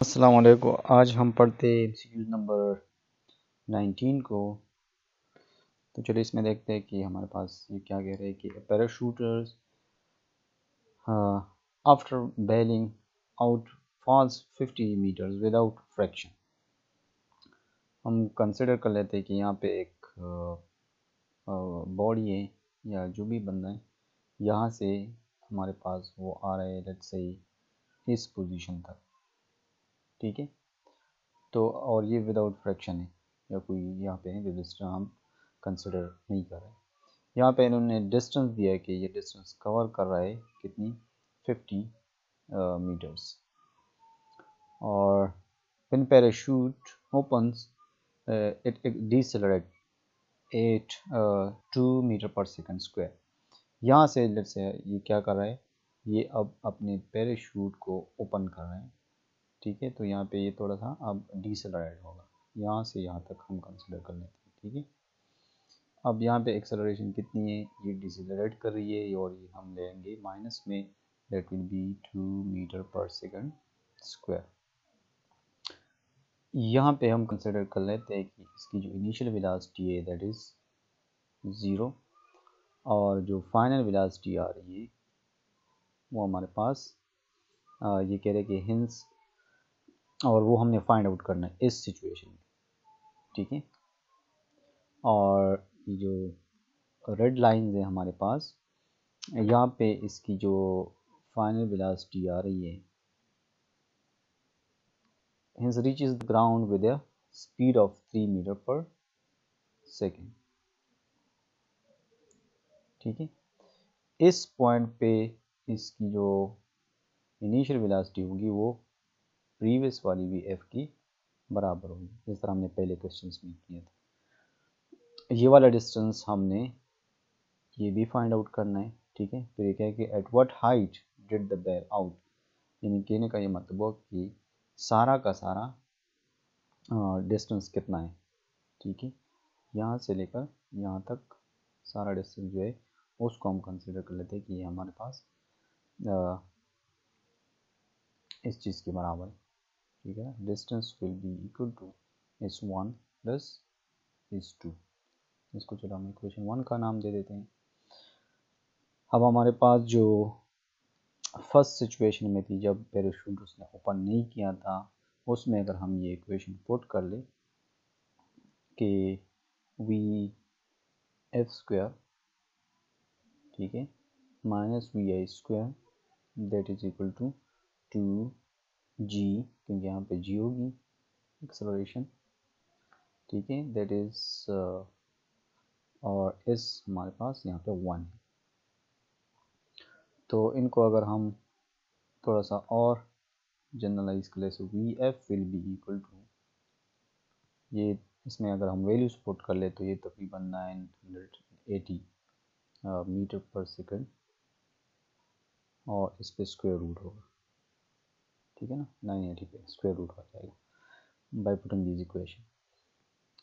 अस्सलाम वालेकुम। आज हम पढ़ते एमसीक्यू नंबर 19 को। तो चलिए इसमें देखते हैं कि हमारे पास ये क्या कह रहे हैं कि parachuters after bailing out falls 50 metres without friction. हम कंसिडर कर लेते हैं कि यहाँ पे एक बॉडी है या जो भी बंदा है, यहाँ से हमारे पास वो आ रहा है लेट्स से इस पोजीशन तक, ठीक है। तो और ये विदाउट फ्रैक्शन है या कोई यहाँ पे रजिस्टर हम कंसिडर नहीं कर रहे। यहाँ पे इन्होंने डिस्टेंस दिया है कि ये डिस्टेंस कवर कर रहा है कितनी 50 मीटर्स। और when parachute opens it decelerate at 2 metre per second square. यहाँ से लेट्स से ये क्या कर रहा है, ये अब अपने पैराशूट को ओपन कर रहे हैं, ठीक है। तो यहाँ पे ये थोड़ा सा अब डिसेलरेट होगा, यहाँ से यहाँ तक हम कंसिडर कर लेते हैं, ठीक है। अब यहाँ पे एक्सेलरेशन कितनी है, ये डिसेलरेट कर रही है और ये हम लेंगे माइनस में, that will be 2 metre per second square. यहाँ पे हम कंसिडर कर लेते हैं कि इसकी जो इनिशियल वेलोसिटी है दैट इज़ 0 और जो फाइनल वेलोसिटी आ रही है वो हमारे पास ये कह रहे हैं कि हिंस, और वो हमने फाइंड आउट करना है इस सिचुएशन में, ठीक है। और ये जो रेड लाइंस है हमारे पास, यहाँ पे इसकी जो फाइनल वेलोसिटी आ रही है, hence reaches the ground with a speed of 3 metre पर सेकेंड, ठीक है। इस पॉइंट पे इसकी जो इनिशियल वेलोसिटी होगी वो प्रीवियस वाली भी एफ की बराबर होगी, जिस तरह हमने पहले क्वेश्चंस में किया था। ये वाला डिस्टेंस हमने ये भी फाइंड आउट करना है, ठीक है। फिर ये क्या है कि at what height did the bail out, यानी कहने का ये मतलब हो कि सारा का सारा डिस्टेंस कितना है, ठीक है। यहाँ से लेकर यहाँ तक सारा डिस्टेंस जो है उसको हम कंसिडर कर लेते हैं कि ये हमारे पास इस चीज़ के बराबर है, ठीक है। Distance will be equal to S1 plus S2। इसको चलो हम इक्वेशन 1 का नाम दे देते हैं। अब हमारे पास जो फर्स्ट सिचुएशन में थी जब पैराशूट उसने ओपन नहीं किया था, उसमें अगर हम ये इक्वेशन पुट कर ले कि वी एफ स्क्वायर, ठीक है, minus V I square that is equal to 2g, क्योंकि यहाँ पे g होगी एक्सेलरेशन, ठीक है, दैट इज और s हमारे पास यहाँ पे 1 है। तो इनको अगर हम थोड़ा सा और जनरलाइज कर ले, V F will be equal to, ये इसमें अगर हम वैल्यूज पुट कर ले तो ये तकरीबन 980 मीटर पर सेकंड और इस पे स्क्वायर रूट होगा, ठीक है ना, 980 पे स्क्वायर रूट हो जाएगा बाय पुटिंग दिस इक्वेशन।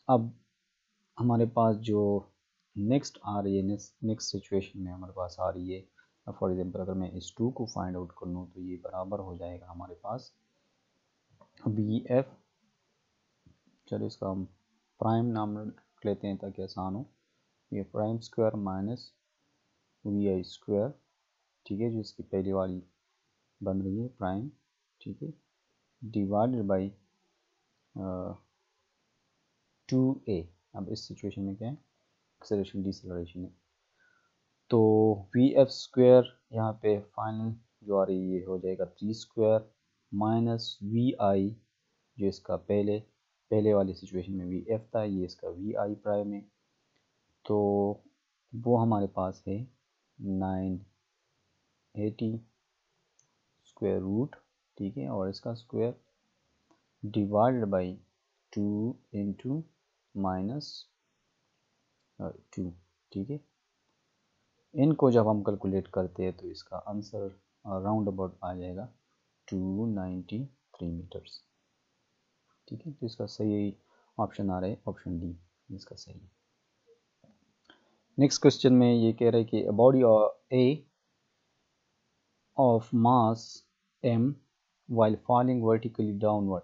अब हमारे पास जो नेक्स्ट आ रही है, नेक्स्ट सिचुएशन में हमारे पास आ रही है, फॉर एग्जांपल अगर मैं इस 2 को फाइंड आउट कर लूँ तो ये बराबर हो जाएगा हमारे पास बी एफ, चलो इसका हम प्राइम नाम रख लेते हैं ताकि आसान हो, ये prime square minus V I square, ठीक है, जो इसकी पहली वाली बन रही है प्राइम, ठीक है, डिवाइडेड बाई 2a। अब इस सिचुएशन में क्या है, एक्सेलरेशन डिसेलरेशन है, तो वी एफ स्क्वायर यहाँ पे फाइनल जो आ रही है हो जाएगा 3 स्क्वायर माइनस वी आई, जो इसका पहले वाली सिचुएशन में वी एफ था, ये इसका वी आई प्राइम है, तो वो हमारे पास है 980 स्क्वायर रूट, ठीक है, और इसका square divided by 2 into minus 2, ठीक है। इनको जब हम कैलकुलेट करते हैं तो इसका आंसर राउंड अबाउट आ जाएगा 293 मीटर्स, ठीक है। तो इसका सही ऑप्शन आ रहा है ऑप्शन डी, इसका सही है। नेक्स्ट क्वेश्चन में ये कह रहा है कि body A of mass m while falling vertically downward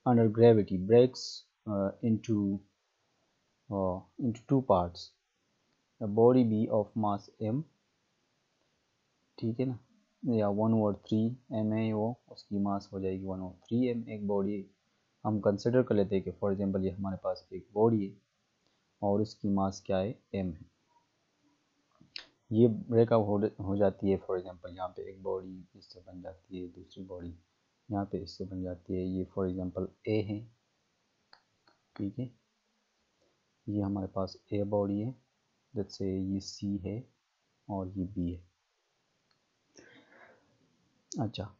under gravity breaks into two parts. A body B of mass m, ठीक है ना, या 1/3 m है वो, उसकी मास हो जाएगी 1/3 m। एक बॉडी हम कंसिडर कर लेते हैं कि फॉर एग्जांपल ये हमारे पास एक बॉडी है और उसकी मास क्या है, m है। ये ब्रेकअप हो जाती है, फॉर एग्जांपल यहाँ पे एक बॉडी इससे बन जाती है, दूसरी बॉडी यहाँ पे इससे बन जाती है। ये फॉर एग्जांपल A है, ठीक है, ये हमारे पास A बॉडी है, जैसे ये C है और ये B है। अच्छा,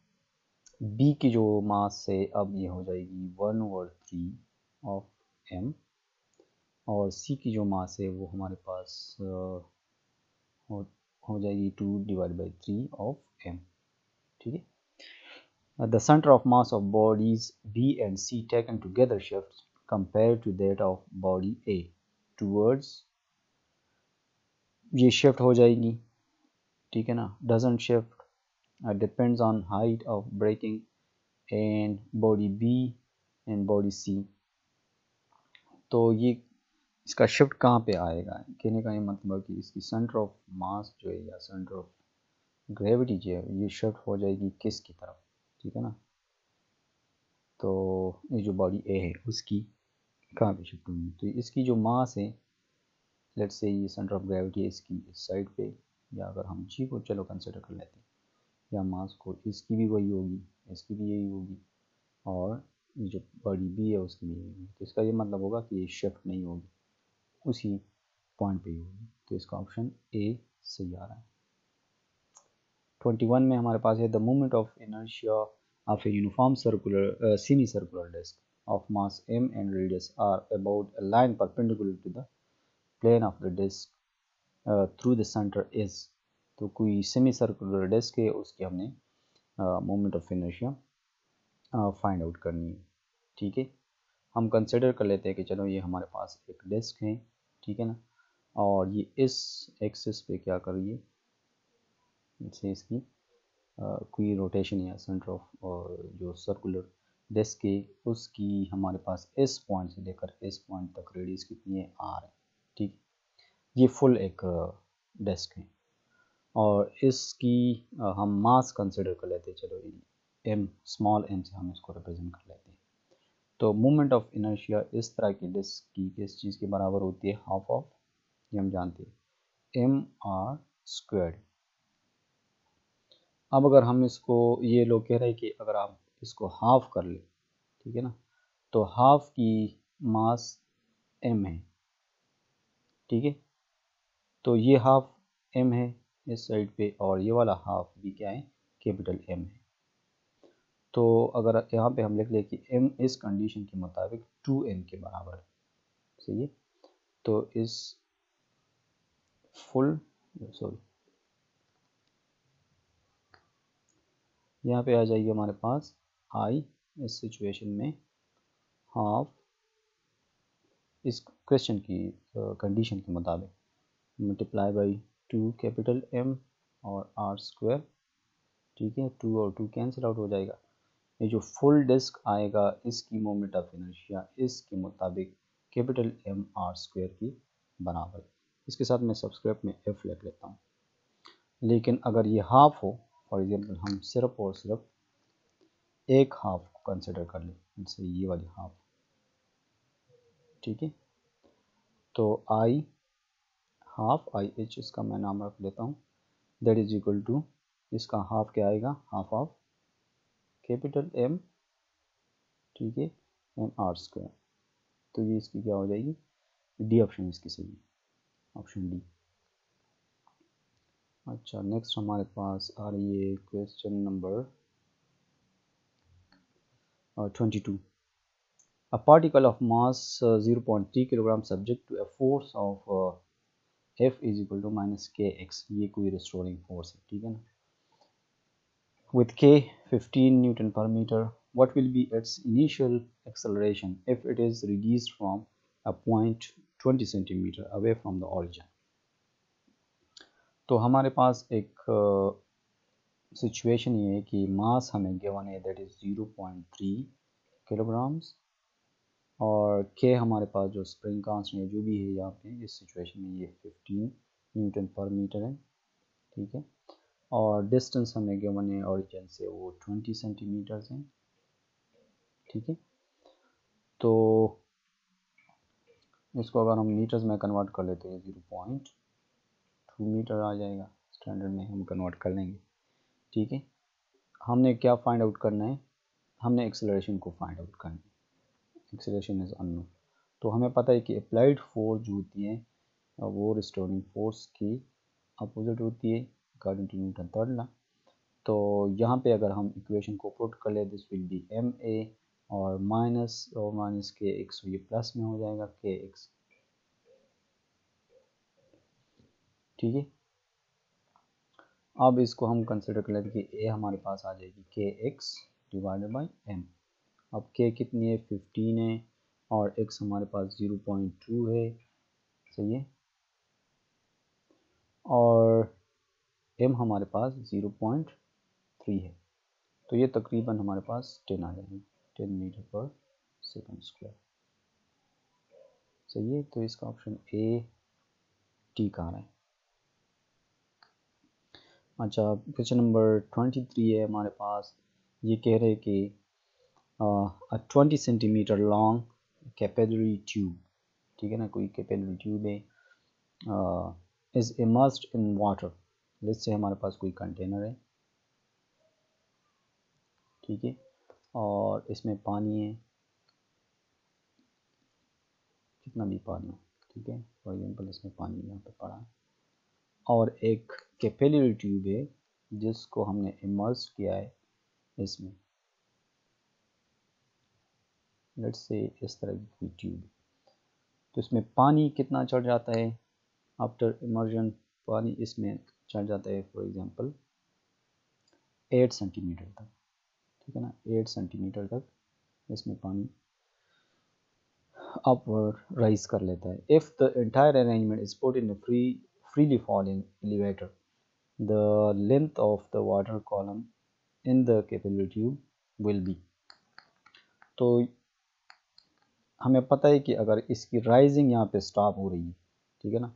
B की जो मास है अब ये हो जाएगी 1/3 ऑफ m, और C की जो मास है वो हमारे पास हो जाएगी 2/3 ऑफ m, ठीक है। The center of mass of bodies B and C taken together shifts compared to that of body A towards, ये shift हो जाएगी, ठीक है ना। doesn't shift, depends on height of breaking and body B and body C। तो ये इसका shift कहाँ पे आएगा, कहने का ये मतलब कि इसकी सेंटर ऑफ मास जो है या सेंटर ऑफ ग्रेविटी जो है ये शिफ्ट हो जाएगी किसकी तरफ, ठीक है ना। तो ये जो बॉडी ए है उसकी कहाँ पे शिफ्ट होगी, तो इसकी जो मास है, लेट्स से ये सेंटर ऑफ ग्रेविटी है इसकी इस साइड पे, या अगर हम जी को चलो कंसिडर कर लेते हैं, या मास को, इसकी भी वही होगी, इसकी भी यही होगी, और ये जो बॉडी बी है उसकी भी यही होगी। तो इसका ये मतलब होगा कि ये शिफ्ट नहीं होगी, उसी पॉइंट पे ही होगी। तो इसका ऑप्शन ए सही आ रहा है। 21 में हमारे पास है the moment of inertia of a uniform circular semi circular disc of mass m and radius are about a line perpendicular to the plane of the disk through the center is। तो कोई semi circular disc है, उसकी हमने moment of inertia find out करनी है, ठीक है। हम कंसिडर कर लेते हैं कि चलो ये हमारे पास एक डिस्क है, ठीक है ना, और ये इस एक्सिस पे क्या कर रही है, इससे इसकी कोई रोटेशन या सेंटर ऑफ जो सर्कुलर डिस्क है उसकी हमारे पास इस पॉइंट से लेकर इस पॉइंट तक रेडियस कितनी है, r है, ठीक। ये फुल एक डिस्क है और इसकी हम मास कंसिडर कर लेते हैं, चलो m, स्मॉल m से हम इसको रिप्रेजेंट कर लेते हैं। तो मोमेंट ऑफ इनर्शिया इस तरह की डिस्क की किस चीज़ के बराबर होती है, हाफ ऑफ, ये हम जानते हैं, mr²। अब अगर हम इसको, ये लोग कह रहे हैं कि अगर आप इसको हाफ कर ले, ठीक है ना, तो हाफ की मास m है, ठीक है। तो ये हाफ m है इस साइड पे, और ये वाला हाफ भी क्या है, कैपिटल M है। तो अगर यहाँ पे हम लिख ले कि m इस कंडीशन के मुताबिक 2m के बराबर है, सही है। तो इस फुल, सॉरी, यहाँ पे आ जाइए हमारे पास I इस सिचुएशन में हाफ, इस क्वेश्चन की कंडीशन के मुताबिक मल्टीप्लाई बाई 2 कैपिटल M और r², ठीक है। 2 और 2 कैंसिल आउट हो जाएगा। ये जो फुल डिस्क आएगा इसकी मोमेंट ऑफ इनर्शिया इसके मुताबिक कैपिटल M r² की बराबर। इसके साथ मैं सबस्क्रिप्ट में f लिख लेता हूँ। लेकिन अगर ये हाफ हो, फॉर एग्जांपल हम सिर्फ और सिर्फ एक हाफ को कंसिडर कर लें, जैसे ये वाली हाफ, ठीक है। तो I हाफ, IH इसका मैं नाम रख लेता हूँ, दैट इज इक्वल टू, इसका हाफ क्या आएगा, हाफ ऑफ कैपिटल M, ठीक है, M r²। तो ये इसकी क्या हो जाएगी, डी ऑप्शन इसकी सही है, ऑप्शन डी। अच्छा, नेक्स्ट हमारे पास आ रही है question number 22। A particle of mass 0.3 kg subject to a force of F is equal to minus kx, ये कोई restoring force है, ठीक है ना, with k 15 Newton per meter, what will be its initial acceleration if it is released from a point 20 centimeter away from the origin। तो हमारे पास एक situation ये है कि मास हमें गिवन है दैट इज़ 0.3 किलोग्राम्स और के हमारे पास जो स्प्रिंग कांस्टेंट है जो भी है यहाँ पे इस सिचुएशन में ये 15 न्यूटन पर मीटर है, ठीक है। और डिस्टेंस हमें गिवन है ओरिजिन से वो 20 सेंटीमीटर्स हैं, ठीक है। तो इसको अगर हम मीटर्स में कन्वर्ट कर लेते हैं 0.2 मीटर आ जाएगा, स्टैंडर्ड में हम कन्वर्ट कर लेंगे, ठीक है। हमने क्या फाइंड आउट करना है, हमने एक्सेलरेशन को फाइंड आउट करना है, एक्सेलरेशन इज अननोन। तो हमें पता है कि अप्लाइड फोर्स जो होती है वो रिस्टोरिंग फोर्स की अपोजिट होती है according to Newton third law. तो यहाँ पे अगर हम इक्वेशन को पुट कर ले this will be M A और माइनस के एक्स, ये प्लस में हो जाएगा के एक्स, ठीक है। अब इसको हम कंसिडर कर लेते हैं कि ए हमारे पास आ जाएगी के एक्स डिवाइडेड बाई एम। अब के कितनी है 15 है और एक्स हमारे पास 0.2 है, सही है, और एम हमारे पास 0.3 है। तो ये तकरीबन हमारे पास 10 आ जाएगी, 10 मीटर पर सेकंड स्क्वायर, सही है। तो इसका ऑप्शन ए टी का आ रहा है। अच्छा, क्वेश्चन नंबर 23 है हमारे पास, ये कह रहे हैं कि a 20 centimetre long capillary tube, ठीक है ना, कोई कैपिलरी ट्यूब है, is immersed in water. Let's say हमारे पास कोई कंटेनर है, ठीक है, और इसमें पानी है, कितना भी पानी हो, ठीक है, फॉर एग्जांपल इसमें पानी यहाँ पे पड़ा है, और एक कैपिलरी ट्यूब है जिसको हमने इमर्स किया है इसमें, लेट्स से इस तरह की कोई ट्यूब। तो इसमें पानी कितना चढ़ जाता है आफ्टर इमर्जन, पानी इसमें चढ़ जाता है फॉर एग्जांपल 8 सेंटीमीटर तक, ठीक है ना, 8 सेंटीमीटर तक इसमें पानी अपवर्ड राइज कर लेता है। If the entire arrangement is put in freely falling elevator, the length of the water column in the capillary tube will be। तो हमें पता है कि अगर इसकी राइजिंग यहाँ पे स्टॉप हो रही है, ठीक है ना,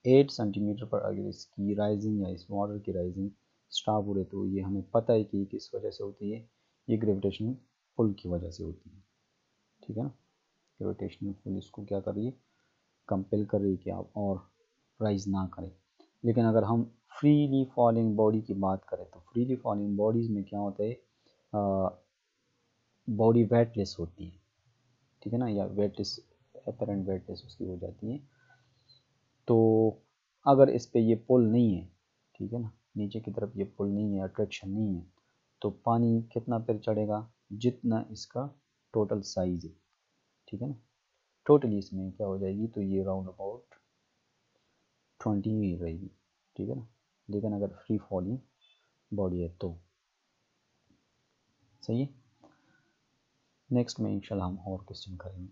8 सेंटीमीटर पर अगर इसकी राइजिंग या इस वाटर की राइजिंग स्टॉप हो रही है, तो ये हमें पता है कि किस वजह से होती है, ये ग्रेविटेशनल पुल की वजह से होती है, ठीक है ना। ग्रेविटेशनल पुल इसको क्या कर रही है, कंपेल कर रही है कि आप और राइज ना करें। लेकिन अगर हम फ्रीली फॉलिंग बॉडी की बात करें तो फ्रीली फॉलिंग बॉडीज़ में क्या होता है, बॉडी वेटलेस होती है, ठीक है ना, या वेटलेस अपरेंट वेटलेस उसकी हो जाती है। तो अगर इस पे ये पुल नहीं है, ठीक है ना, नीचे की तरफ ये पुल नहीं है, अट्रैक्शन नहीं है, तो पानी कितना पर चढ़ेगा, जितना इसका टोटल साइज है, ठीक है ना, टोटली इसमें क्या हो जाएगी, तो ये राउंड अबाउट 20 ही रहेगी, ठीक है ना। लेकिन अगर फ्री फॉलिंग बॉडी है तो सही है। नेक्स्ट में इंशाल्लाह हम और क्वेश्चन करेंगे।